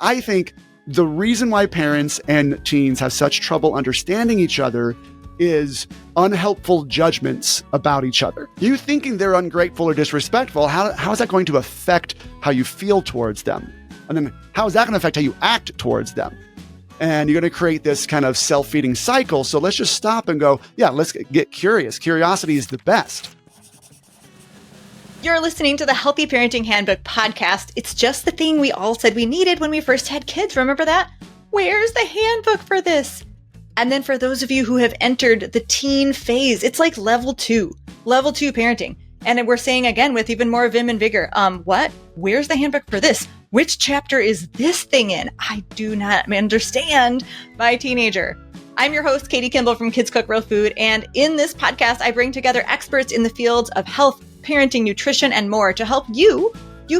I think the reason why parents and teens have such trouble understanding each other is unhelpful judgments about each other. You thinking they're ungrateful or disrespectful, how is that going to affect how you feel towards them? And then how is that going to affect how you act towards them? And you're going to create this kind of self-feeding cycle. So let's just stop and go, yeah, let's get curious. Curiosity is the best. You're listening to the Healthy Parenting Handbook podcast. It's just the thing we all said we needed when we first had kids. Remember that? Where's the handbook for this? And then for those of you who have entered the teen phase, it's like level 2 parenting. And we're saying again with even more vim and vigor, what? Where's the handbook for this? Which chapter is this thing in? I do not understand my teenager. I'm your host, Katie Kimball from Kids Cook Real Food. And in this podcast, I bring together experts in the fields of health, parenting, nutrition, and more to help you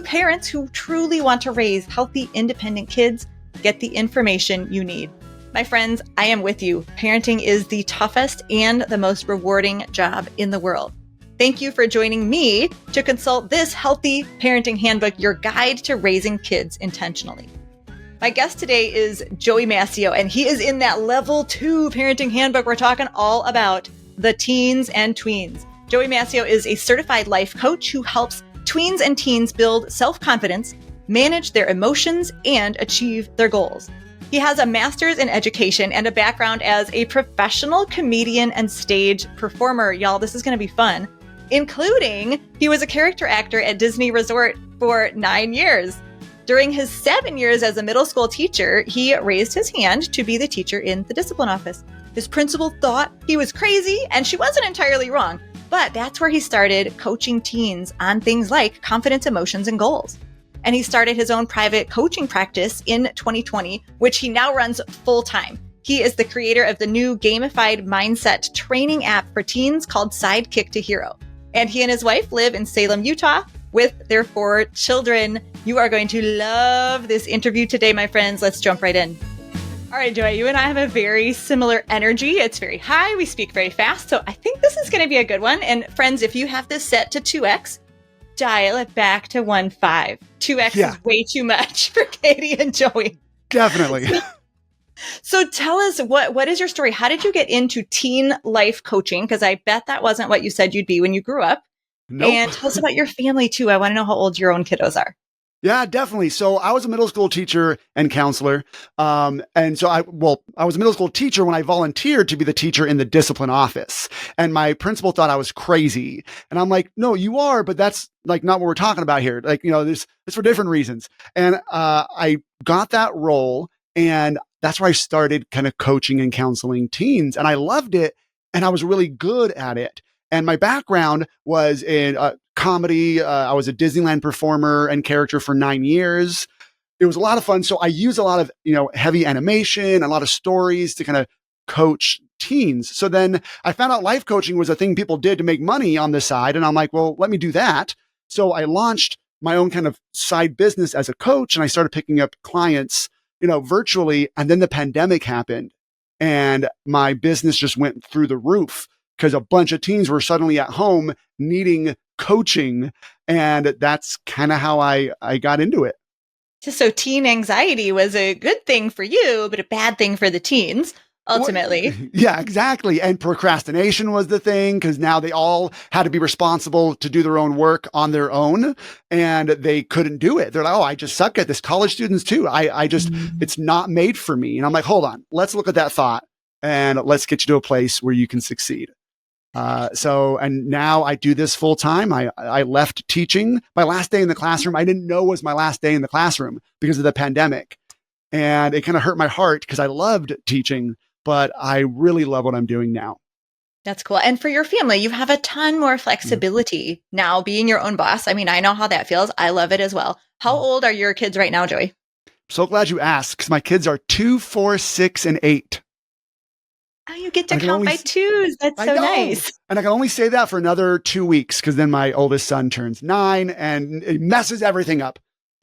parents who truly want to raise healthy, independent kids, get the information you need. My friends, I am with you. Parenting is the toughest and the most rewarding job in the world. Thank you for joining me to consult this Healthy Parenting Handbook, your guide to raising kids intentionally. My guest today is Joey Mascio, and he is in that level 2 parenting handbook. We're talking all about the teens and tweens. Joey Mascio is a certified life coach who helps tweens and teens build self-confidence, manage their emotions, and achieve their goals. He has a master's in education and a background as a professional comedian and stage performer. Y'all, this is going to be fun, including he was a character actor at Disney Resort for 9 years. During his 7 years as a middle school teacher, he raised his hand to be the teacher in the discipline office. His principal thought he was crazy, and she wasn't entirely wrong, but that's where he started coaching teens on things like confidence, emotions, and goals. And he started his own private coaching practice in 2020, which he now runs full-time. He is the creator of the new gamified mindset training app for teens called Sidekick to Hero. And he and his wife live in Salem, Utah, with their 4 children. You are going to love this interview today, my friends. Let's jump right in. All right, Joy, you and I have a very similar energy. It's very high. We speak very fast. So I think this is going to be a good one. And friends, if you have this set to 2x, dial it back to 1.5. 2x is way too much for Katie and Joey. Definitely. So tell us, what is your story? How did you get into teen life coaching? Because I bet that wasn't what you said you'd be when you grew up. Nope. And tell us about your family too. I want to know how old your own kiddos are. Yeah, definitely. So I was a middle school teacher and counselor. And so I was a middle school teacher when I volunteered to be the teacher in the discipline office. And my principal thought I was crazy. And I'm like, no, you are, but that's like not what we're talking about here. Like, this for different reasons. And I got that role, and that's where I started kind of coaching and counseling teens. And I loved it, and I was really good at it. And my background was in comedy. I was a Disneyland performer and character for 9 years. It was a lot of fun. So I use a lot of, heavy animation, a lot of stories to kind of coach teens. So then I found out life coaching was a thing people did to make money on the side. And I'm like, well, let me do that. So I launched my own kind of side business as a coach, and I started picking up clients, virtually. And then the pandemic happened, and my business just went through the roof, because a bunch of teens were suddenly at home needing coaching. And that's kind of how I got into it. So teen anxiety was a good thing for you, but a bad thing for the teens, ultimately. Well, yeah, exactly. And procrastination was the thing, because now they all had to be responsible to do their own work on their own, and they couldn't do it. They're like, oh, I just suck at this. College students too. It's not made for me. And I'm like, hold on, let's look at that thought, and let's get you to a place where you can succeed. And now I do this full time. I left teaching. My last day in the classroom, I didn't know was my last day in the classroom because of the pandemic. And it kind of hurt my heart because I loved teaching, but I really love what I'm doing now. That's cool. And for your family, you have a ton more flexibility now being your own boss. I mean, I know how that feels. I love it as well. How old are your kids right now, Joey? So glad you asked, because my kids are 2, 4, 6, and 8. Oh, you get to count by twos. That's so nice. And I can only say that for another 2 weeks, because then my oldest son turns 9 and it messes everything up.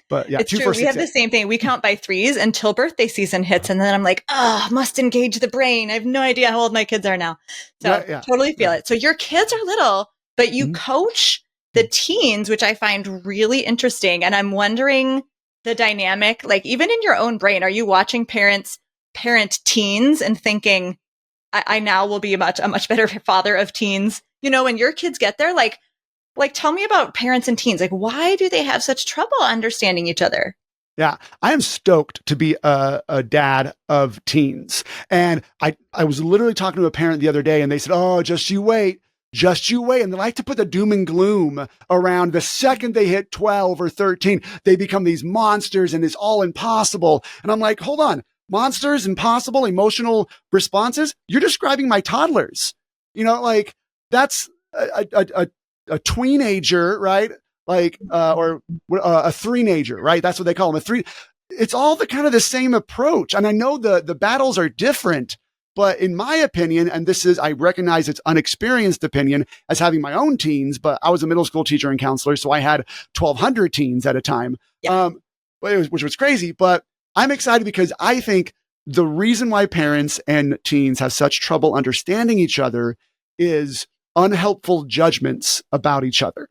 But yeah, it's true. We have the same thing. We count by threes until birthday season hits. And then I'm like, must engage the brain. I have no idea how old my kids are now. So totally feel it. So your kids are little, but you coach the teens, which I find really interesting. And I'm wondering, the dynamic, like even in your own brain, are you watching parents parent teens and thinking, I now will be a much better father of teens? You know, when your kids get there, like tell me about parents and teens. Like, why do they have such trouble understanding each other? Yeah, I am stoked to be a dad of teens. And I was literally talking to a parent the other day and they said, oh, just you wait. Just you wait. And they like to put the doom and gloom around the second they hit 12 or 13, they become these monsters and it's all impossible. And I'm like, hold on, monsters, impossible, emotional responses. You're describing my toddlers, like that's a tweenager, right? Like, or a three-nager, right? That's what they call them. It's all the kind of the same approach. And I know the battles are different, but in my opinion, and I recognize it's unexperienced opinion as having my own teens, but I was a middle school teacher and counselor. So I had 1,200 teens at a time, Yeah. which was crazy, but I'm excited because I think the reason why parents and teens have such trouble understanding each other is unhelpful judgments about each other.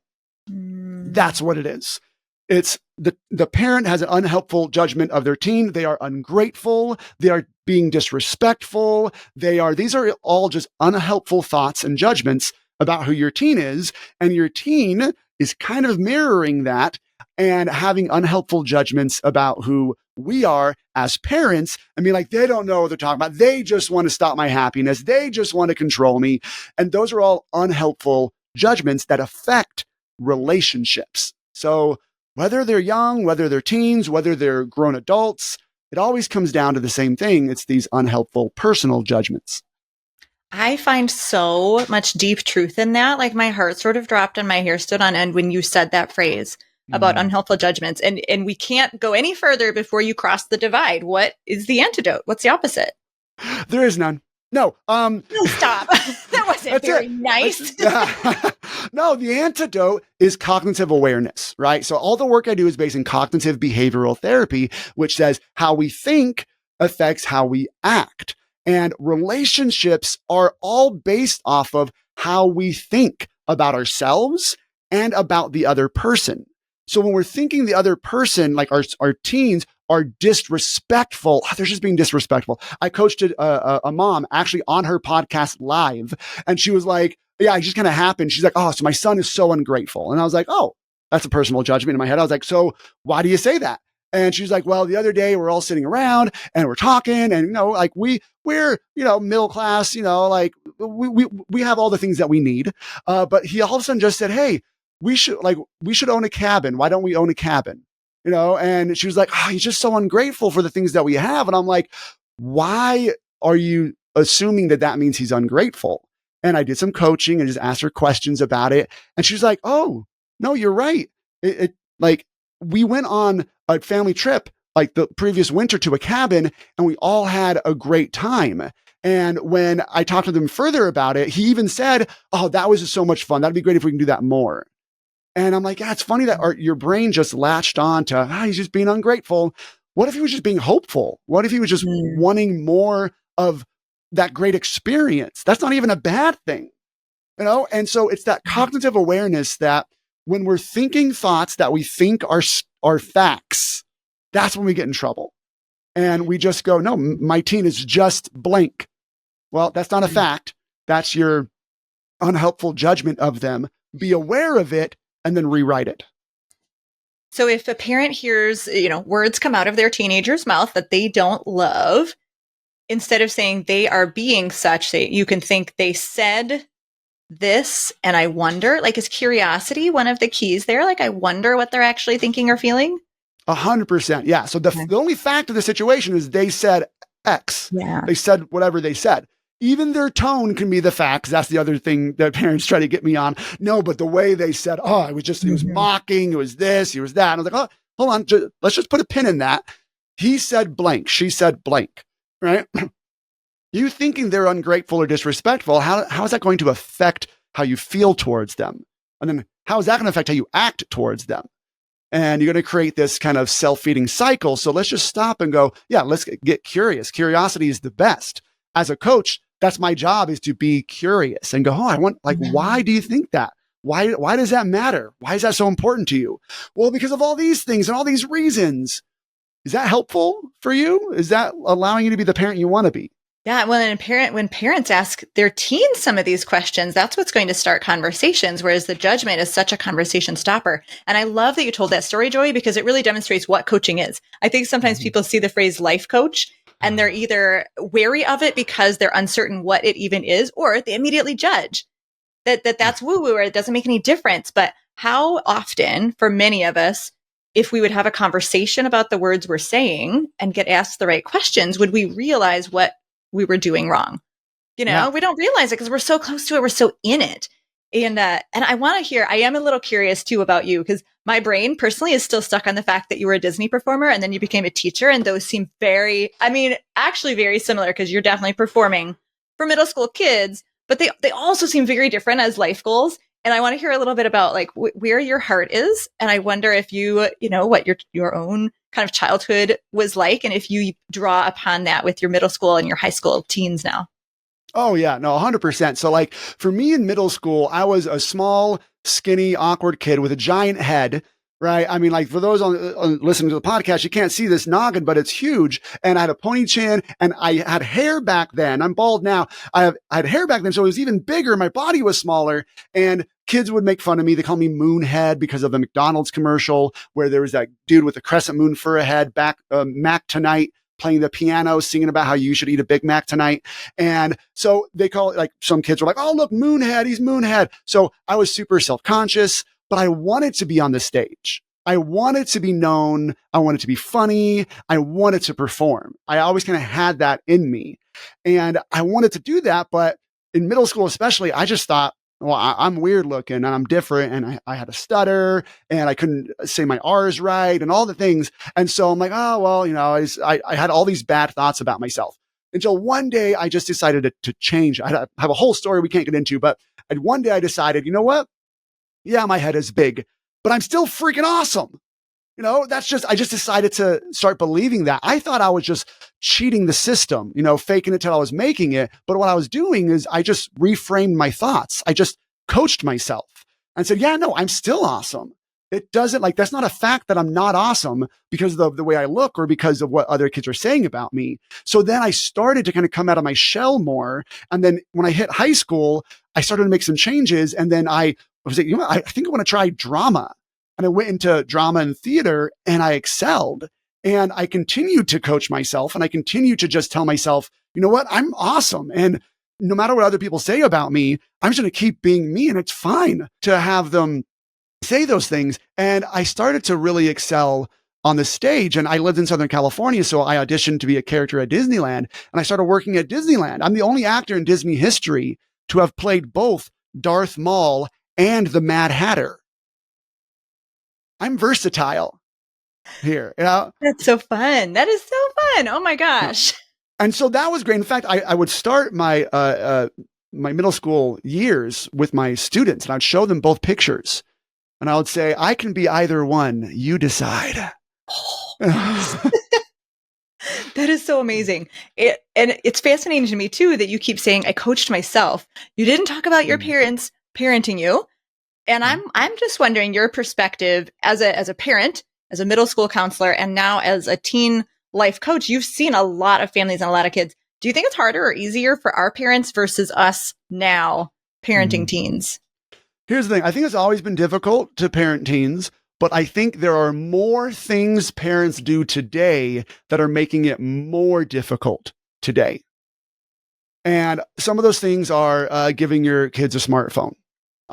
That's what it is. It's the parent has an unhelpful judgment of their teen. They are ungrateful. They are being disrespectful. These are all just unhelpful thoughts and judgments about who your teen is. And your teen is kind of mirroring that and having unhelpful judgments about who we are as parents. I mean, like, they don't know what they're talking about. They just want to stop my happiness. They just want to control me. And those are all unhelpful judgments that affect relationships. So whether they're young, whether they're teens, whether they're grown adults, it always comes down to the same thing. It's these unhelpful personal judgments. I find so much deep truth in that. Like my heart sort of dropped and my hair stood on end when you said that phrase about unhelpful judgments. And we can't go any further before you cross the divide. What is the antidote? What's the opposite? There is none. No. No, stop. That wasn't very nice. No, the antidote is cognitive awareness, right? So all the work I do is based in cognitive behavioral therapy, which says how we think affects how we act. And relationships are all based off of how we think about ourselves and about the other person. So when we're thinking the other person, like our teens, are disrespectful. They're just being disrespectful. I coached a mom actually on her podcast live, and she was like, yeah, it just kind of happened. She's like, oh, so my son is so ungrateful. And I was like, oh, that's a personal judgment in my head. I was like, so why do you say that? And she's like, well, the other day we're all sitting around and we're talking and, like we're, middle class, like we have all the things that we need. But he all of a sudden just said, hey, we should own a cabin. Why don't we own a cabin? And she was like, oh, he's just so ungrateful for the things that we have. And I'm like, why are you assuming that means he's ungrateful? And I did some coaching and just asked her questions about it. And she's like, oh, no, you're right. Like we went on a family trip like the previous winter to a cabin and we all had a great time. And when I talked to them further about it, he even said, oh, that was just so much fun. That'd be great if we can do that more. And I'm like, yeah, it's funny that your brain just latched on to, he's just being ungrateful. What if he was just being hopeful? What if he was just wanting more of that great experience? That's not even a bad thing, And so it's that cognitive awareness that when we're thinking thoughts that we think are facts, that's when we get in trouble. And we just go, no, my teen is just blank. Well, that's not a fact. That's your unhelpful judgment of them. Be aware of it and then rewrite it. So if a parent hears, words come out of their teenager's mouth that they don't love, instead of saying they are being such, you can think they said this and I wonder, like, is curiosity one of the keys there? Like, I wonder what they're actually thinking or feeling? 100%. Yeah. So the only fact of the situation is they said X. Yeah. They said whatever they said. Even their tone can be the facts. That's the other thing that parents try to get me on. No, but the way they said, oh, it was mocking. It was this, it was that. And I was like, oh, hold on. Let's just put a pin in that. He said blank. She said blank, right? You thinking they're ungrateful or disrespectful, how is that going to affect how you feel towards them? And then how is that going to affect how you act towards them? And you're going to create this kind of self-feeding cycle. So let's just stop and go, yeah, let's get curious. Curiosity is the best. As a coach, that's my job, is to be curious and go, oh, I want, like, why do you think that? Why does that matter? Why is that so important to you? Well, because of all these things and all these reasons. Is that helpful for you? Is that allowing you to be the parent you want to be? Yeah, well, when parents ask their teens some of these questions, that's what's going to start conversations, whereas the judgment is such a conversation stopper. And I love that you told that story, Joey, because it really demonstrates what coaching is. I think sometimes people see the phrase life coach and they're either wary of it because they're uncertain what it even is, or they immediately judge that's woo-woo or it doesn't make any difference. But how often, for many of us, if we would have a conversation about the words we're saying and get asked the right questions, would we realize what we were doing wrong? We don't realize it because we're so close to it. We're so in it. And I want to hear, I am a little curious too about you, because my brain personally is still stuck on the fact that you were a Disney performer and then you became a teacher. And those seem actually very similar, because you're definitely performing for middle school kids, but they also seem very different as life goals. And I want to hear a little bit about like where your heart is. And I wonder if what your own kind of childhood was like, and if you draw upon that with your middle school and your high school teens now. Oh yeah, no, 100%. So like for me in middle school, I was a small, skinny, awkward kid with a giant head, right? I mean, like for those on listening to the podcast, you can't see this noggin, but it's huge. And I had a pony chin and I had hair back then. I'm bald now. I had hair back then. So it was even bigger. My body was smaller, and kids would make fun of me. They call me Moonhead because of the McDonald's commercial where there was that dude with a crescent moon for a head, Mac Tonight, playing the piano, singing about how you should eat a Big Mac tonight. And so they call it, like, some kids were like, oh, look, Moonhead, he's Moonhead. So I was super self-conscious, but I wanted to be on the stage. I wanted to be known. I wanted to be funny. I wanted to perform. I always kind of had that in me. And I wanted to do that. But in middle school, especially, I just thought, well, I'm weird looking and I'm different. And I had a stutter and I couldn't say my R's right and all the things. And so I'm like, oh, well, I had all these bad thoughts about myself until one day I just decided to change. I have a whole story we can't get into, but one day I decided, you know what? Yeah, my head is big, but I'm still freaking awesome. I just decided to start believing that. I thought I was just cheating the system, faking it till I was making it. But what I was doing is I just reframed my thoughts. I just coached myself and said, yeah, no, I'm still awesome. It doesn't, like, that's not a fact that I'm not awesome because of the way I look or because of what other kids are saying about me. So then I started to kind of come out of my shell more. And then when I hit high school, I started to make some changes. And then I was like, I think I want to try drama. And I went into drama and theater and I excelled. And I continued to coach myself and I continued to just tell myself, you know what? I'm awesome. And no matter what other people say about me, I'm just going to keep being me. And it's fine to have them say those things. And I started to really excel on the stage. And I lived in Southern California, so I auditioned to be a character at Disneyland. And I started working at Disneyland. I'm the only actor in Disney history to have played both Darth Maul and the Mad Hatter. I'm versatile here. That's so fun. That is so fun. Oh my gosh. And so that was great. In fact, I would start my my middle school years with my students, and I'd show them both pictures, and I would say, I can be either one. You decide. That is so amazing. And it's fascinating to me too that you keep saying, I coached myself. You didn't talk about your parents parenting you. And I'm just wondering your perspective as a parent, as a middle school counselor, and now as a teen life coach. You've seen a lot of families and a lot of kids. Do you think it's harder or easier for our parents versus us now parenting teens? Here's the thing. I think it's always been difficult to parent teens, but I think there are more things parents do today that are making it more difficult today. And some of those things are giving your kids a smartphone.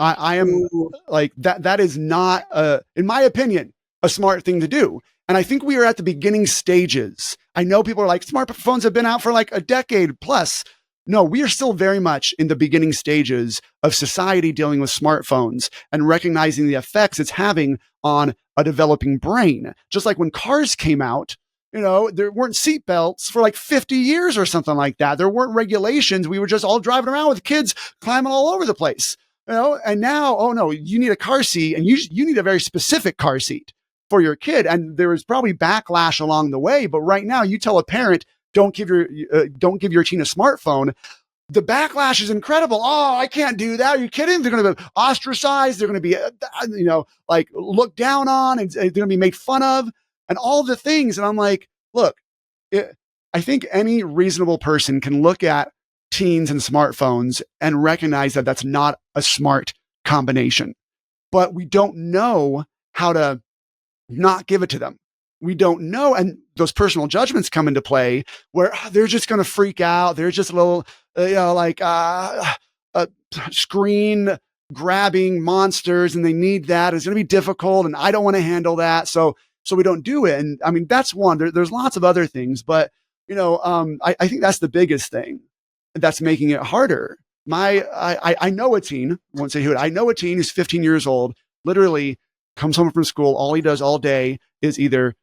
I am like that. That is not, in my opinion, a smart thing to do. And I think we are at the beginning stages. I know people are like, smartphones have been out for like a decade plus. No, we are still very much in the beginning stages of society dealing with smartphones and recognizing the effects it's having on a developing brain. Just like when cars came out, there weren't seatbelts for like 50 years or something like that. There weren't regulations. We were just all driving around with kids climbing all over the place. And now, oh no, you need a car seat, and you need a very specific car seat for your kid. And there was probably backlash along the way, but right now, you tell a parent, don't give your teen a smartphone. The backlash is incredible. Oh, I can't do that. Are you kidding? They're going to be ostracized. They're going to be, like looked down on, and they're going to be made fun of. and all the things. And I'm like, look, I think any reasonable person can look at teens and smartphones and recognize that that's not a smart combination, but we don't know how to not give it to them. We don't know. And those personal judgments come into play where they're just going to freak out. They're just a little, screen grabbing monsters, and they need that. It's going to be difficult, and I don't want to handle that. So we don't do it. And I mean, that's one. There's lots of other things, but I think that's the biggest thing that's making it harder. I know a teen, I won't say who, I know a teen who's 15 years old, literally comes home from school. All he does all day is either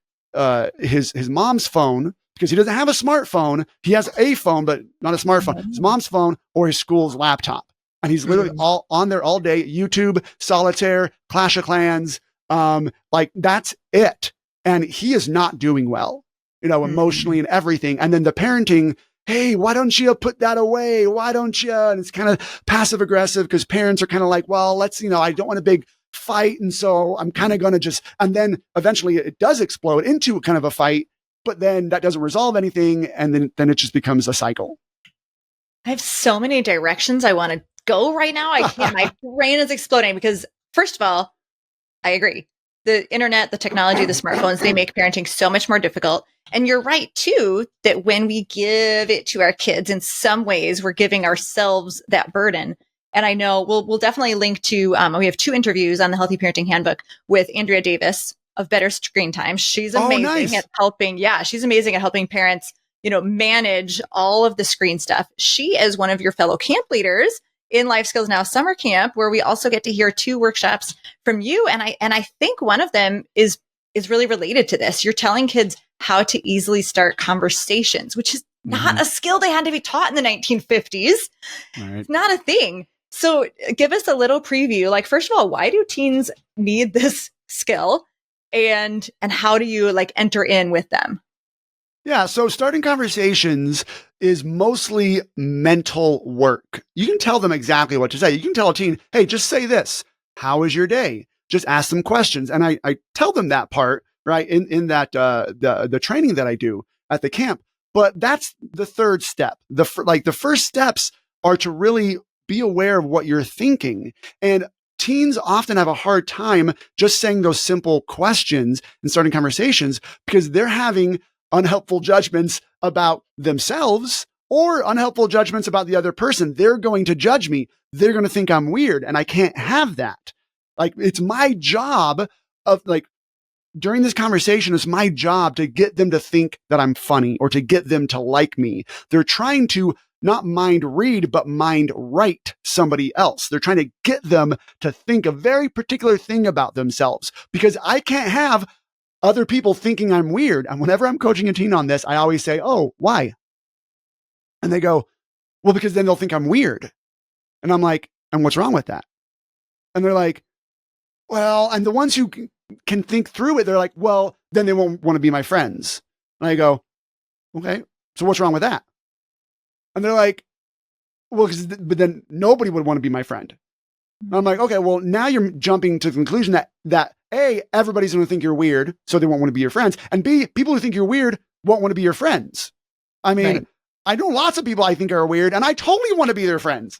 his mom's phone, because he doesn't have a smartphone. He has a phone, but not a smartphone. His mom's phone or his school's laptop. And he's literally all on there all day. YouTube, Solitaire, Clash of Clans. That's it. And he is not doing well, emotionally and everything. And then the parenting, hey, why don't you put that away? Why don't you? And it's kind of passive aggressive because parents are kind of like, well, let's, I don't want a big fight. And so I'm kind of going to and then eventually it does explode into kind of a fight, but then that doesn't resolve anything. And then it just becomes a cycle. I have so many directions I want to go right now. I can't, my brain is exploding because first of all, I agree. The internet, the technology, the smartphones, they make parenting so much more difficult. And you're right too, that when we give it to our kids, in some ways, we're giving ourselves that burden. And I know we'll definitely link to, we have 2 interviews on the Healthy Parenting Handbook with Andrea Davis of Better Screen Time. She's amazing at helping. Yeah, she's amazing at helping parents, manage all of the screen stuff. She is one of your fellow camp leaders in Life Skills Now summer camp, where we also get to hear 2 workshops from you. And I think one of them is really related to this. You're telling kids how to easily start conversations, which is not a skill they had to be taught in the 1950s. Right. It's not a thing. So give us a little preview. Like, first of all, why do teens need this skill? And how do you enter in with them? Yeah. So starting conversations is mostly mental work. You can tell them exactly what to say. You can tell a teen, hey, just say this. How was your day? Just ask them questions. And I tell them that part, right, in that the training that I do at the camp. But that's the third step. The first steps are to really be aware of what you're thinking. And teens often have a hard time just saying those simple questions and starting conversations because they're having unhelpful judgments about themselves or unhelpful judgments about the other person. They're going to judge me. They're going to think I'm weird, and I can't have that. It's my job during this conversation, it's my job to get them to think that I'm funny or to get them to like me. They're trying to not mind read, but mind write somebody else. They're trying to get them to think a very particular thing about themselves because I can't have other people thinking I'm weird. And whenever I'm coaching a teen on this, I always say, oh, why? And they go, well, because then they'll think I'm weird. And I'm like, and what's wrong with that? And they're like, well, and the ones who can think through it, they're like, well, then they won't want to be my friends. And I go, okay, so what's wrong with that? And they're like, well, but then nobody would want to be my friend. And I'm like, okay, well, now you're jumping to the conclusion that A, everybody's going to think you're weird, so they won't want to be your friends. And B, people who think you're weird won't want to be your friends. I mean, right. I know lots of people I think are weird, and I totally want to be their friends.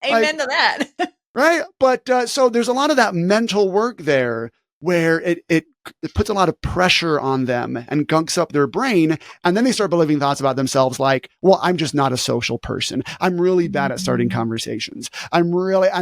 Amen to that. Right. But so there's a lot of that mental work there where it puts a lot of pressure on them and gunks up their brain. And then they start believing thoughts about themselves like, well, I'm just not a social person. I'm really bad at starting conversations. And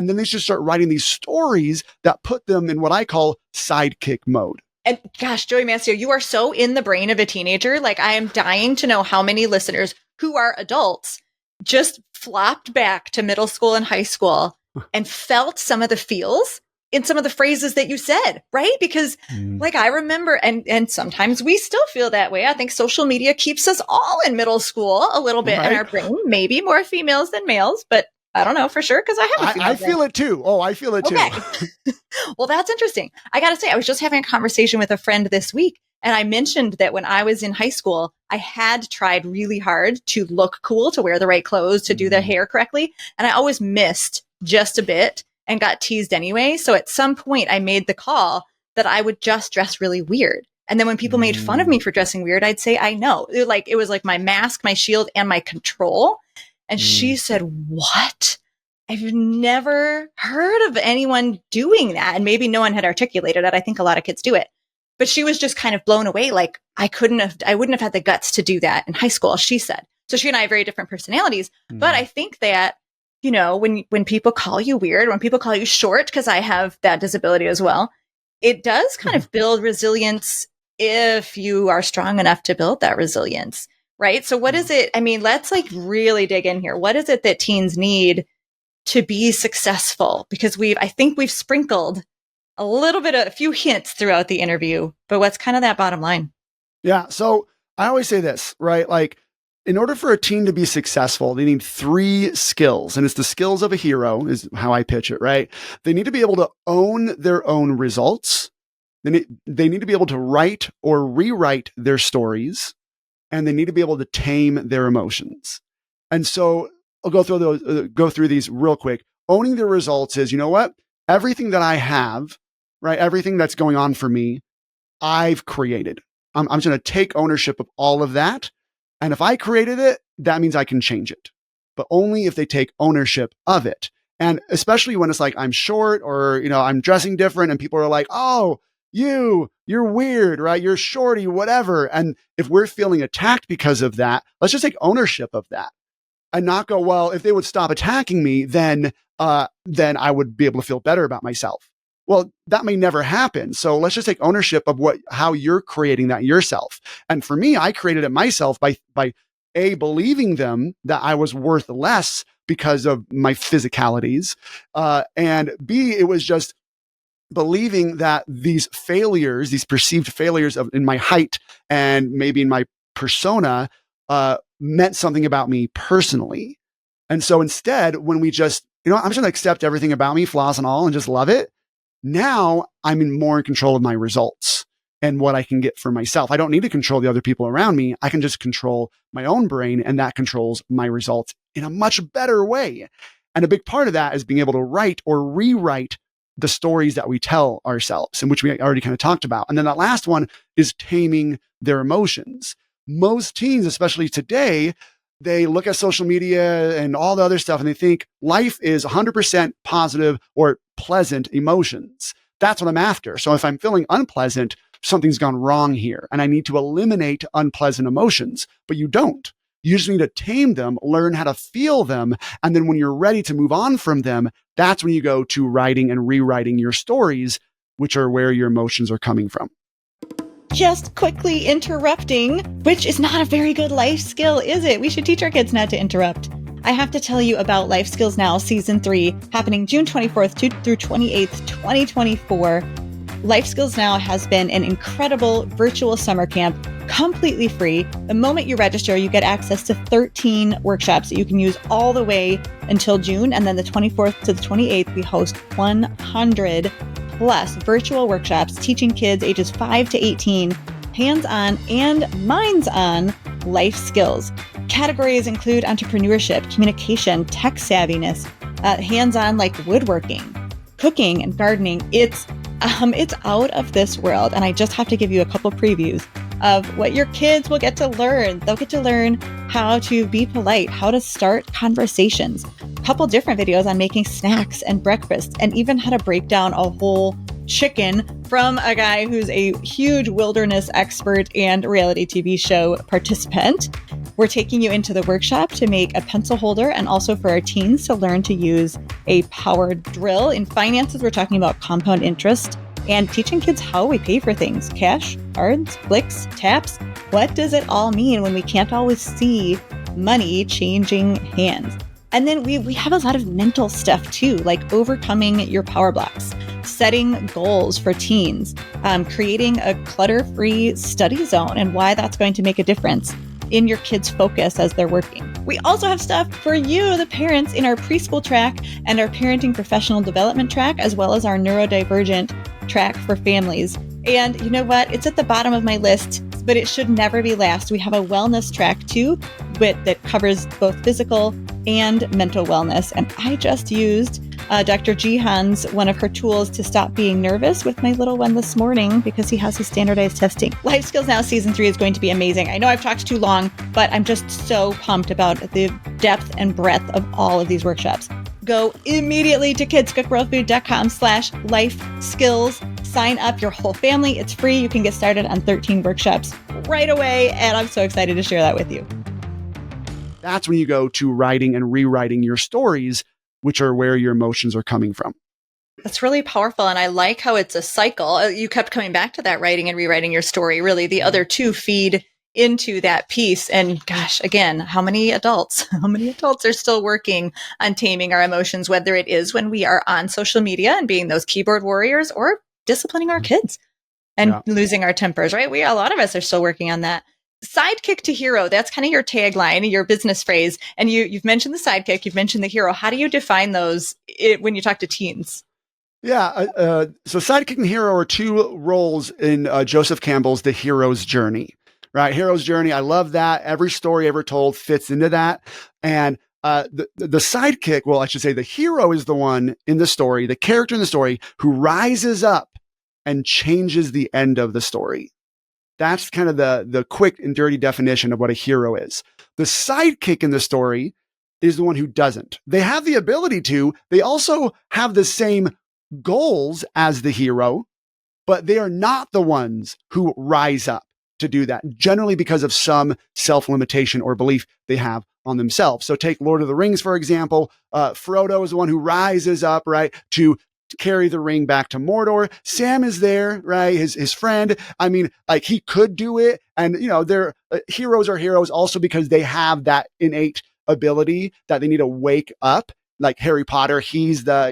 then they just start writing these stories that put them in what I call sidekick mode. And gosh, Joey Mascio, you are so in the brain of a teenager. I am dying to know how many listeners who are adults just flopped back to middle school and high school and felt some of the feels in some of the phrases that you said, right? Because I remember, and sometimes we still feel that way. I think social media keeps us all in middle school a little bit in our brain, maybe more females than males, but I don't know for sure because I have a female I feel it too. Oh, I feel it too. Well, that's interesting. I got to say, I was just having a conversation with a friend this week, and I mentioned that when I was in high school, I had tried really hard to look cool, to wear the right clothes, to do the hair correctly. And I always missed just a bit and got teased anyway. So at some point I made the call that I would just dress really weird. And then when people made fun of me for dressing weird, I'd say, I know. It was like my mask, my shield, and my control. And she said, what? I've never heard of anyone doing that. And maybe no one had articulated it. I think a lot of kids do it. But she was just kind of blown away. Like, I wouldn't have had the guts to do that in high school, she said. So she and I have very different personalities. But I think that, when people call you weird, when people call you short, because I have that disability as well, it does kind of build resilience if you are strong enough to build that resilience, right? So what is it? I mean, let's really dig in here. What is it that teens need to be successful? Because I think we've sprinkled a few hints throughout the interview, but what's kind of that bottom line? Yeah. So I always say this, right? Like, in order for a teen to be successful, they need 3 skills, and it's the skills of a hero is how I pitch it, right? They need to be able to own their own results. They need to be able to write or rewrite their stories, and they need to be able to tame their emotions. And so I'll go through these real quick. Owning their results is, everything that I have, right? Everything that's going on for me, I've created. I'm just going to take ownership of all of that. And if I created it, that means I can change it, but only if they take ownership of it. And especially when it's like, I'm short or, I'm dressing different and people are like, oh, you're weird, right? You're shorty, whatever. And if we're feeling attacked because of that, let's just take ownership of that and not go, well, if they would stop attacking me, then I would be able to feel better about myself. Well, that may never happen. So let's just take ownership of how you're creating that yourself. And for me, I created it myself by A, believing them that I was worth less because of my physicalities. And B, it was just believing that these perceived failures in my height and maybe in my persona, meant something about me personally. And so instead, when we just, I'm just going to accept everything about me, flaws and all, and just love it. Now I'm more in control of my results and what I can get for myself. I don't need to control the other people around me. I can just control my own brain, and that controls my results in a much better way. And a big part of that is being able to write or rewrite the stories that we tell ourselves, and which we already kind of talked about. And then that last one is taming their emotions. Most teens, especially today, they look at social media and all the other stuff and they think life is 100% positive or pleasant emotions. That's what I'm after. So if I'm feeling unpleasant, something's gone wrong here and I need to eliminate unpleasant emotions, but you don't. You just need to tame them, learn how to feel them. And then when you're ready to move on from them, that's when you go to writing and rewriting your stories, which are where your emotions are coming from. Just quickly interrupting, which is not a very good life skill, is it? We should teach our kids not to interrupt. I have to tell you about Life Skills Now Season 3, happening June 24th through 28th, 2024. Life Skills Now has been an incredible virtual summer camp, completely free. The moment you register, you get access to 13 workshops that you can use all the way until June. And then the 24th to the 28th, we host 100 plus virtual workshops teaching kids ages 5 to 18 hands-on and minds-on life skills. Categories include entrepreneurship, communication, tech savviness, hands-on like woodworking, cooking, and gardening. It's out of this world, and I just have to give you a couple previews of what your kids will get to learn. They'll get to learn how to be polite, how to start conversations, a couple different videos on making snacks and breakfast, and even how to break down a whole chicken from a guy who's a huge wilderness expert and reality TV show participant. We're taking you into the workshop to make a pencil holder and also for our teens to learn to use a power drill. In finances, we're talking about compound interest and teaching kids how we pay for things. Cash, cards, flicks, taps. What does it all mean when we can't always see money changing hands? And then we have a lot of mental stuff too, like overcoming your power blocks, setting goals for teens, creating a clutter-free study zone and why that's going to make a difference in your kids' focus as they're working. We also have stuff for you, the parents, in our preschool track and our parenting professional development track, as well as our neurodivergent track for families. And you know what? It's at the bottom of my list, but it should never be last. We have a wellness track too, that covers both physical and mental wellness. And I just used Dr. Jihan's, one of her tools to stop being nervous with my little one this morning because he has his standardized testing. Life Skills Now Season 3 is going to be amazing. I know I've talked too long, but I'm just so pumped about the depth and breadth of all of these workshops. Go immediately to kidscookworldfood.com/life-skills. Sign up your whole family. It's free. You can get started on 13 workshops right away. And I'm so excited to share that with you. That's when you go to writing and rewriting your stories, which are where your emotions are coming from. That's really powerful. And I like how it's a cycle. You kept coming back to that, writing and rewriting your story. Really, the other two feed into that piece. And gosh, again, how many adults are still working on taming our emotions, whether it is when we are on social media and being those keyboard warriors or disciplining our kids and losing our tempers, right? A lot of us are still working on that. Sidekick to hero. That's kind of your tagline, your business phrase. And you've mentioned the sidekick, you've mentioned the hero. How do you define those when you talk to teens? Yeah. So sidekick and hero are two roles in Joseph Campbell's The Hero's Journey, right? Hero's Journey. I love that. Every story ever told fits into that. And the sidekick, well, I should say the hero is the one in the story, the character in the story who rises up and changes the end of the story. That's kind of the quick and dirty definition of what a hero is. The sidekick in the story is the one who doesn't. They have the ability to. They also have the same goals as the hero, but they are not the ones who rise up to do that, generally because of some self-limitation or belief they have on themselves. So take Lord of the Rings, for example. Frodo is the one who rises up, right, to carry the ring back to Mordor. Sam is there, right? His friend. I mean, like he could do it. And, they're heroes are heroes also because they have that innate ability that they need to wake up. Like Harry Potter, he's the,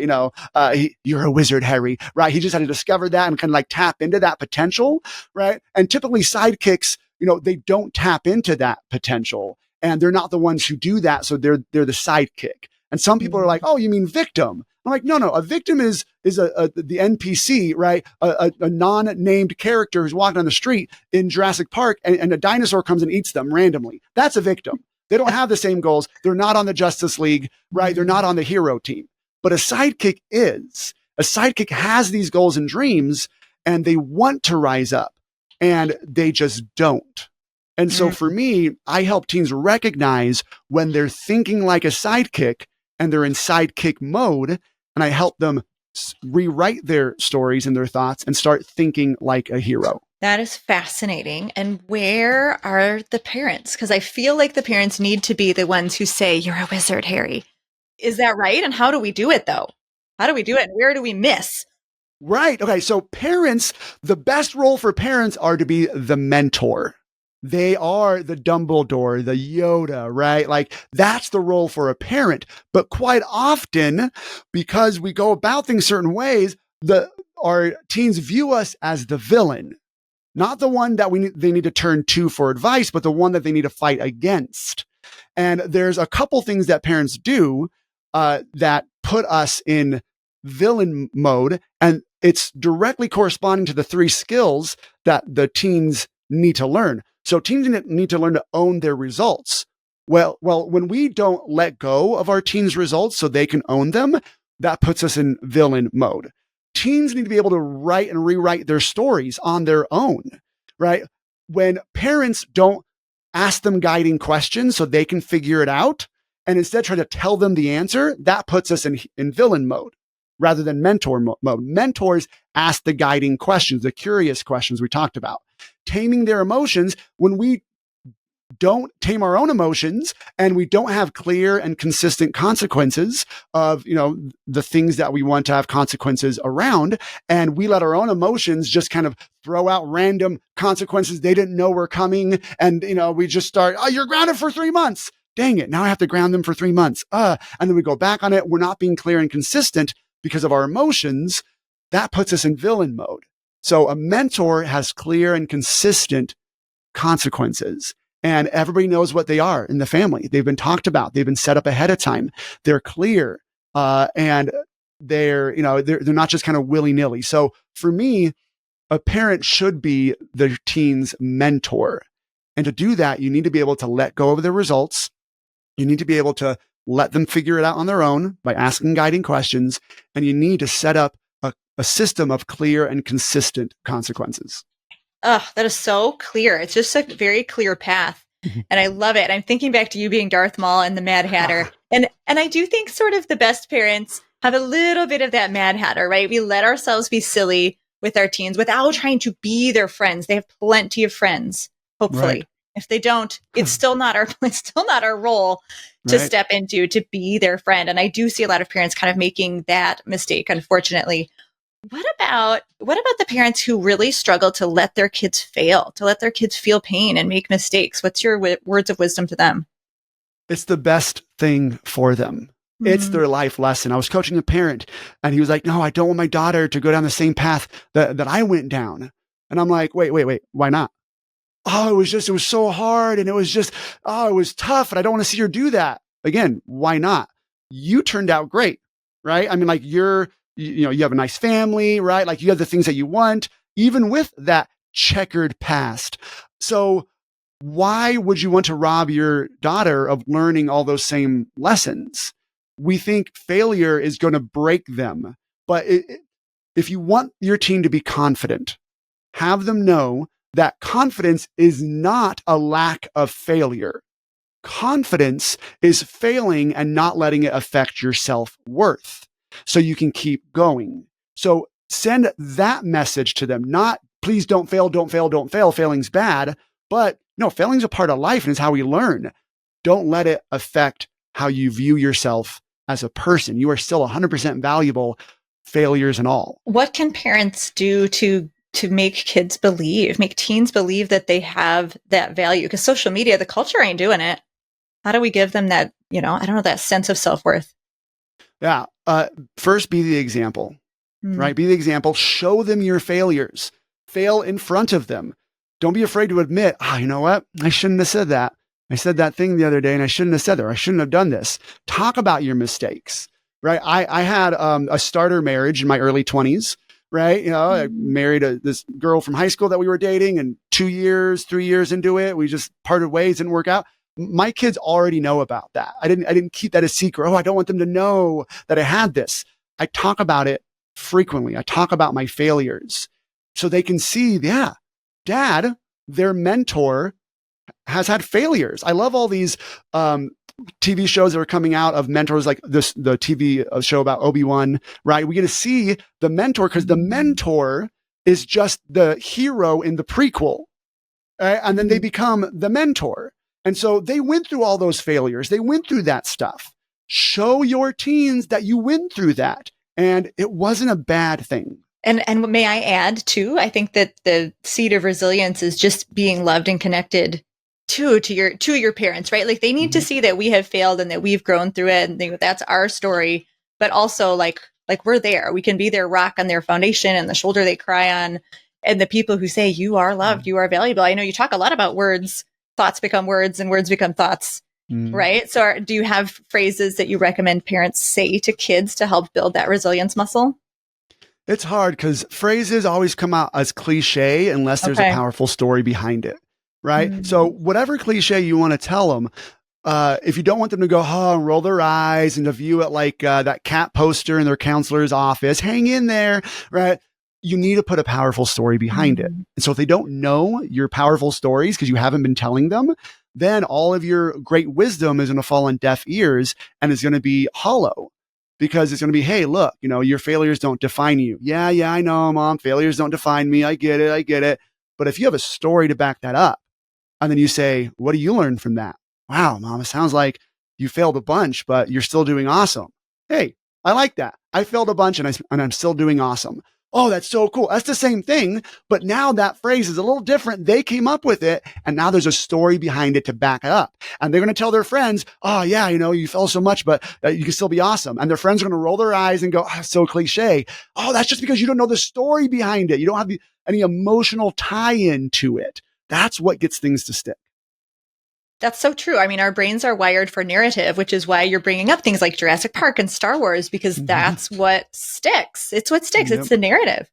you're a wizard, Harry, right? He just had to discover that and kind of like tap into that potential, right? And typically sidekicks, they don't tap into that potential and they're not the ones who do that. So they're the sidekick. And some people are like, oh, you mean victim? I'm like, no, a victim is the NPC, right? A non-named character who's walking on the street in Jurassic Park and a dinosaur comes and eats them randomly. That's a victim. They don't have the same goals. They're not on the Justice League, right? They're not on the hero team. But a sidekick is. A sidekick has these goals and dreams, and they want to rise up, and they just don't. And so for me, I help teens recognize when they're thinking like a sidekick and they're in sidekick mode, and I help them rewrite their stories and their thoughts and start thinking like a hero. That is fascinating. And where are the parents? Because I feel like the parents need to be the ones who say, you're a wizard, Harry. Is that right? And how do we do it, though? How do we do it? And where do we miss? Right. Okay. So parents, the best role for parents are to be the mentor. They are the Dumbledore, the Yoda, right? Like that's the role for a parent. But quite often, because we go about things certain ways, our teens view us as the villain. Not the one that they need to turn to for advice, but the one that they need to fight against. And there's a couple things that parents do that put us in villain mode, and it's directly corresponding to the 3 skills that the teens need to learn. So teens need to learn to own their results. Well, when we don't let go of our teens' results so they can own them, that puts us in villain mode. Teens need to be able to write and rewrite their stories on their own, right? When parents don't ask them guiding questions so they can figure it out and instead try to tell them the answer, that puts us in villain mode rather than mentor mode. Mentors ask the guiding questions, the curious questions we talked about. Taming their emotions, when we don't tame our own emotions and we don't have clear and consistent consequences of, the things that we want to have consequences around. And we let our own emotions just kind of throw out random consequences they didn't know were coming. And, we just start, oh, you're grounded for 3 months. Dang it. Now I have to ground them for 3 months. And then we go back on it. We're not being clear and consistent because of our emotions. That puts us in villain mode. So a mentor has clear and consistent consequences. And everybody knows what they are in the family. They've been talked about. They've been set up ahead of time. They're clear, and they're not just kind of willy nilly. So for me, a parent should be their teen's mentor, and to do that, you need to be able to let go of their results. You need to be able to let them figure it out on their own by asking guiding questions. And you need to set up a system of clear and consistent consequences. Oh, that is so clear. It's just a very clear path. And I love it. I'm thinking back to you being Darth Maul and the Mad Hatter. And I do think sort of the best parents have a little bit of that Mad Hatter, right? We let ourselves be silly with our teens without trying to be their friends. They have plenty of friends, hopefully. Right. If they don't, it's still not our role to step into, to be their friend. And I do see a lot of parents kind of making that mistake, unfortunately. What about the parents who really struggle to let their kids fail, to let their kids feel pain and make mistakes? What's your words of wisdom to them? It's the best thing for them. It's their life lesson. I was coaching a parent and he was like, no, I don't want my daughter to go down the same path that I went down. And I'm like, wait, why not? Oh, it was so hard. And it was tough. And I don't want to see her do that. Again, why not? You turned out great, right? I mean, like you have a nice family, right? Like you have the things that you want, even with that checkered past. So why would you want to rob your daughter of learning all those same lessons? We think failure is going to break them. But if you want your teen to be confident, have them know that confidence is not a lack of failure. Confidence is failing and not letting it affect your self-worth, so you can keep going. So send that message to them. Not, please don't fail, don't fail, don't fail. Failing's bad. But no, failing's a part of life and it's how we learn. Don't let it affect how you view yourself as a person. You are still 100% valuable, failures and all. What can parents do to make teens believe that they have that value? Because social media, the culture ain't doing it. How do we give them that, that sense of self-worth? Yeah. First, be the example, right? Be the example. Show them your failures. Fail in front of them. Don't be afraid to admit, you know what? I shouldn't have said that. I said that thing the other day and I shouldn't have said that, or I shouldn't have done this. Talk about your mistakes, right? I had a starter marriage in my early 20s, right? I married this girl from high school that we were dating, and 3 years into it, we just parted ways, didn't work out. My kids already know about that. I didn't keep that a secret. I don't want them to know that I had this. I talk about it frequently. I talk about my failures so they can see, Dad, their mentor, has had failures. I love all these TV shows that are coming out of mentors, like the TV show about Obi-Wan, right? We get to see the mentor because the mentor is just the hero in the prequel. And then they become the mentor. And so they went through all those failures. They went through that stuff. Show your teens that you went through that. And it wasn't a bad thing. And may I add too, I think that the seed of resilience is just being loved and connected to your parents, right? Like they need to see that we have failed and that we've grown through it, and that's our story. But also like we're there. We can be their rock and their foundation and the shoulder they cry on, and the people who say you are loved, you are valuable. I know you talk a lot about words. Thoughts become words and words become thoughts, right? So do you have phrases that you recommend parents say to kids to help build that resilience muscle? It's hard because phrases always come out as cliche unless there's a powerful story behind it, right? So whatever cliche you want to tell them, if you don't want them to go, and roll their eyes and to view it like that cat poster in their counselor's office, hang in there, right? You need to put a powerful story behind it. And so if they don't know your powerful stories because you haven't been telling them, then all of your great wisdom is going to fall on deaf ears and it's going to be hollow, because it's going to be, hey, look, your failures don't define you. Yeah, I know, Mom, failures don't define me. I get it. But if you have a story to back that up, and then you say, what do you learn from that? Wow, Mom, it sounds like you failed a bunch, but you're still doing awesome. Hey, I like that. I failed a bunch and I'm still doing awesome. Oh, that's so cool. That's the same thing. But now that phrase is a little different. They came up with it. And now there's a story behind it to back it up. And they're going to tell their friends, oh, yeah, you fell so much, but you can still be awesome. And their friends are going to roll their eyes and go, so cliche. Oh, that's just because you don't know the story behind it. You don't have any emotional tie-in to it. That's what gets things to stick. That's so true. I mean, our brains are wired for narrative, which is why you're bringing up things like Jurassic Park and Star Wars, because that's what sticks. It's what sticks. Yep. It's the narrative.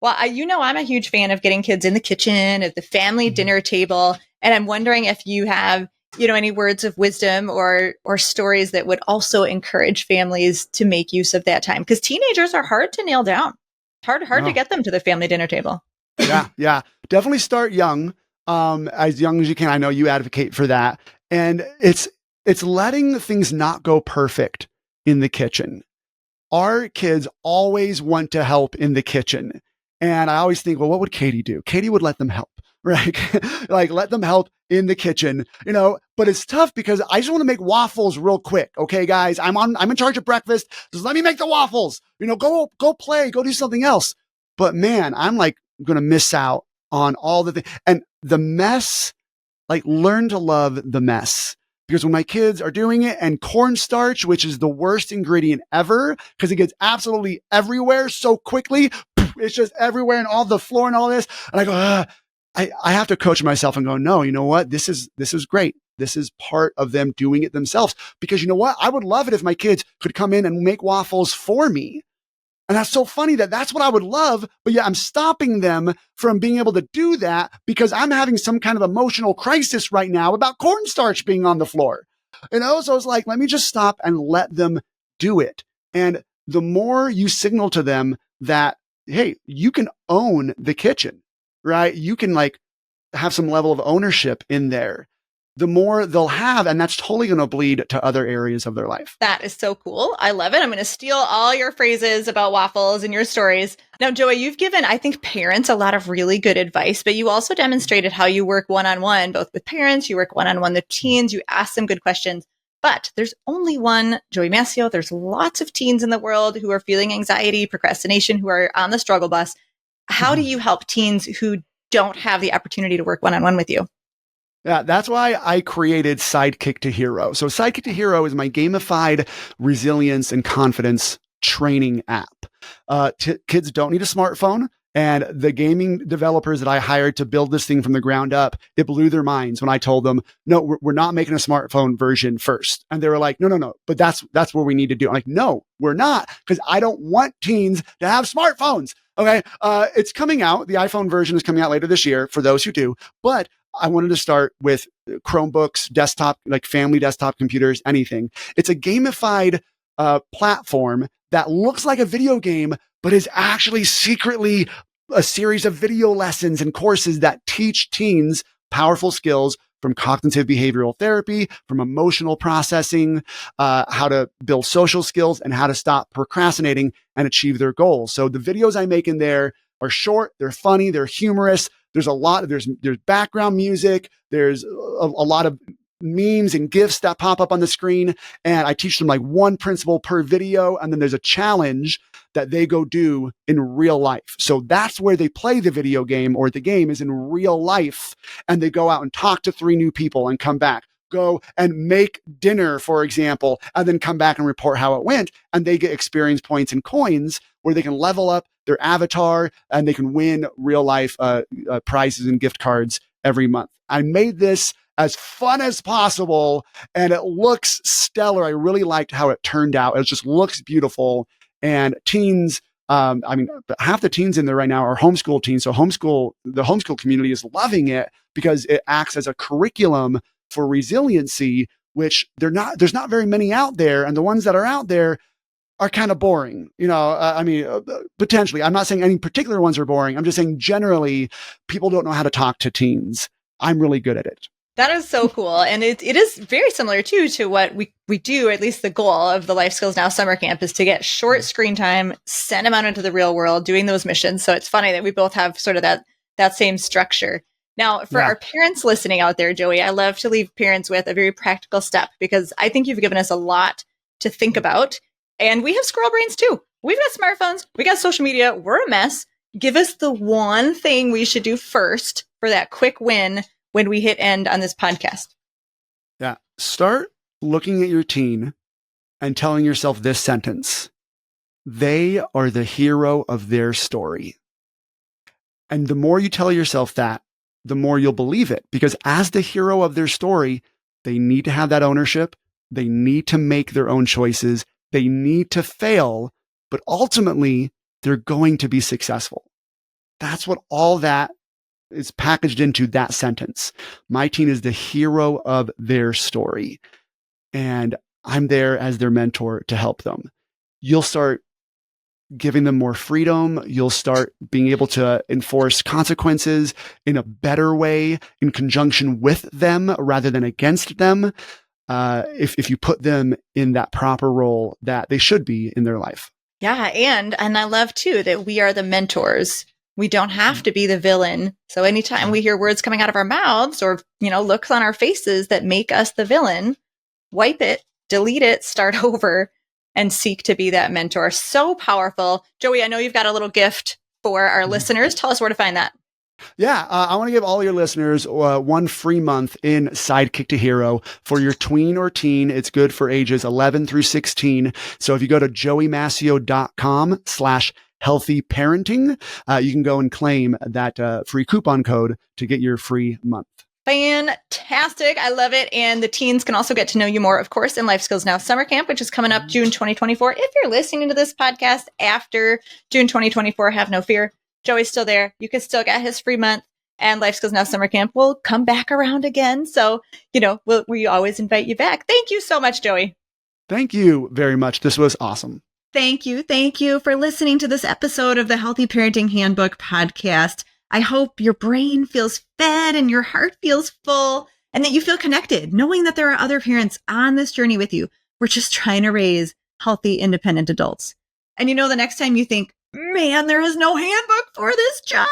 Well, I'm a huge fan of getting kids in the kitchen at the family dinner table. And I'm wondering if you have any words of wisdom or stories that would also encourage families to make use of that time? Because teenagers are hard to nail down. Hard to get them to the family dinner table. Yeah. Definitely start young, as young as you can. I know you advocate for that. And it's letting things not go perfect in the kitchen. Our kids always want to help in the kitchen. And I always think, well, what would Katie do? Katie would let them help, right? Like let them help in the kitchen, but it's tough because I just want to make waffles real quick. Okay, guys, I'm in charge of breakfast. Just let me make the waffles, go play, go do something else. But man, I'm like going to miss out on all the things and the mess, like learn to love the mess. Because when my kids are doing it and cornstarch, which is the worst ingredient ever, because it gets absolutely everywhere so quickly, it's just everywhere and all the floor and all this. And I go, I have to coach myself and go, no, you know what? This is great. This is part of them doing it themselves. Because you know what? I would love it if my kids could come in and make waffles for me. And that's so funny that's what I would love, but yeah, I'm stopping them from being able to do that because I'm having some kind of emotional crisis right now about cornstarch being on the floor. So it's like, let me just stop and let them do it. And the more you signal to them that, hey, you can own the kitchen, right? You can like have some level of ownership in there, the more they'll have, and that's totally going to bleed to other areas of their life. That is so cool. I love it. I'm going to steal all your phrases about waffles and your stories. Now, Joey, you've given, I think, parents a lot of really good advice, but you also demonstrated how you work one-on-one, both with parents, you work one-on-one with teens, you ask them good questions. But there's only one Joey Mascio. There's lots of teens in the world who are feeling anxiety, procrastination, who are on the struggle bus. How do you help teens who don't have the opportunity to work one-on-one with you? Yeah, that's why I created Sidekick to Hero. So Sidekick to Hero is my gamified resilience and confidence training app. Kids don't need a smartphone. And the gaming developers that I hired to build this thing from the ground up, it blew their minds when I told them, no, we're not making a smartphone version first. And they were like, no, but that's what we need to do. I'm like, no, we're not, because I don't want teens to have smartphones. Okay. It's coming out. The iPhone version is coming out later this year for those who do, but I wanted to start with Chromebooks, desktop, like family desktop computers, anything. It's a gamified platform that looks like a video game, but is actually secretly a series of video lessons and courses that teach teens powerful skills from cognitive behavioral therapy, from emotional processing, how to build social skills, and how to stop procrastinating and achieve their goals. So the videos I make in there are short, they're funny, they're humorous. There's a lot, there's background music, there's a lot of memes and GIFs that pop up on the screen. And I teach them like one principle per video. And then there's a challenge that they go do in real life. So that's where they play the video game, or the game is in real life. And they go out and talk to 3 new people and come back. Go and make dinner, for example, and then come back and report how it went. And they get experience points and coins where they can level up their avatar and they can win real life prizes and gift cards every month. I made this as fun as possible and it looks stellar. I really liked how it turned out. It just looks beautiful. And teens, half the teens in there right now are homeschool teens. So the homeschool community is loving it because it acts as a curriculum for resiliency, which there's not very many out there. And the ones that are out there are kind of boring. Potentially. I'm not saying any particular ones are boring. I'm just saying generally people don't know how to talk to teens. I'm really good at it. That is so cool. And it is very similar too to what we do, at least the goal of the Life Skills Now summer camp is to get short screen time, send them out into the real world, doing those missions. So it's funny that we both have sort of that same structure. Now, for our parents listening out there, Joey, I love to leave parents with a very practical step because I think you've given us a lot to think about. And we have squirrel brains too. We've got smartphones, we got social media, we're a mess. Give us the one thing we should do first for that quick win when we hit end on this podcast. Yeah. Start looking at your teen and telling yourself this sentence. They are the hero of their story. And the more you tell yourself that, the more you'll believe it. Because as the hero of their story, they need to have that ownership. They need to make their own choices. They need to fail, but ultimately they're going to be successful. That's what all that is packaged into that sentence. My teen is the hero of their story, and I'm there as their mentor to help them. You'll start giving them more freedom. You'll start being able to enforce consequences in a better way in conjunction with them rather than against them. If you put them in that proper role that they should be in their life. Yeah. And I love too that we are the mentors. We don't have to be the villain. So anytime we hear words coming out of our mouths or, looks on our faces that make us the villain, wipe it, delete it, start over, and seek to be that mentor. So powerful. Joey, I know you've got a little gift for our listeners. Tell us where to find that. Yeah, I want to give all your listeners 1 free month in Sidekick to Hero for your tween or teen. It's good for ages 11 through 16. So if you go to joeymascio.com/healthy parenting, you can go and claim that free coupon code to get your free month. Fantastic. I love it. And the teens can also get to know you more, of course, in Life Skills Now Summer Camp, which is coming up June 2024. If you're listening to this podcast after June 2024, have no fear. Joey's still there. You can still get his free month, and Life Skills Now Summer Camp will come back around again. So, we always invite you back. Thank you so much, Joey. Thank you very much. This was awesome. Thank you. Thank you for listening to this episode of the Healthy Parenting Handbook podcast. I hope your brain feels fed and your heart feels full and that you feel connected, knowing that there are other parents on this journey with you. We're just trying to raise healthy, independent adults. And the next time you think, man, there is no handbook for this job.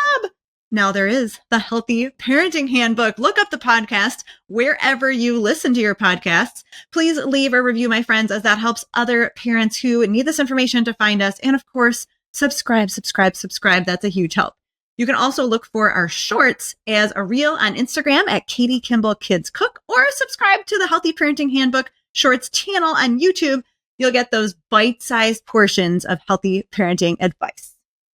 Now there is the Healthy Parenting Handbook. Look up the podcast wherever you listen to your podcasts. Please leave a review, my friends, as that helps other parents who need this information to find us. And of course, subscribe. That's a huge help. You can also look for our shorts as a reel on Instagram at Katie Kimball Kids Cook, or subscribe to the Healthy Parenting Handbook Shorts channel on YouTube. You'll get those bite-sized portions of healthy parenting advice.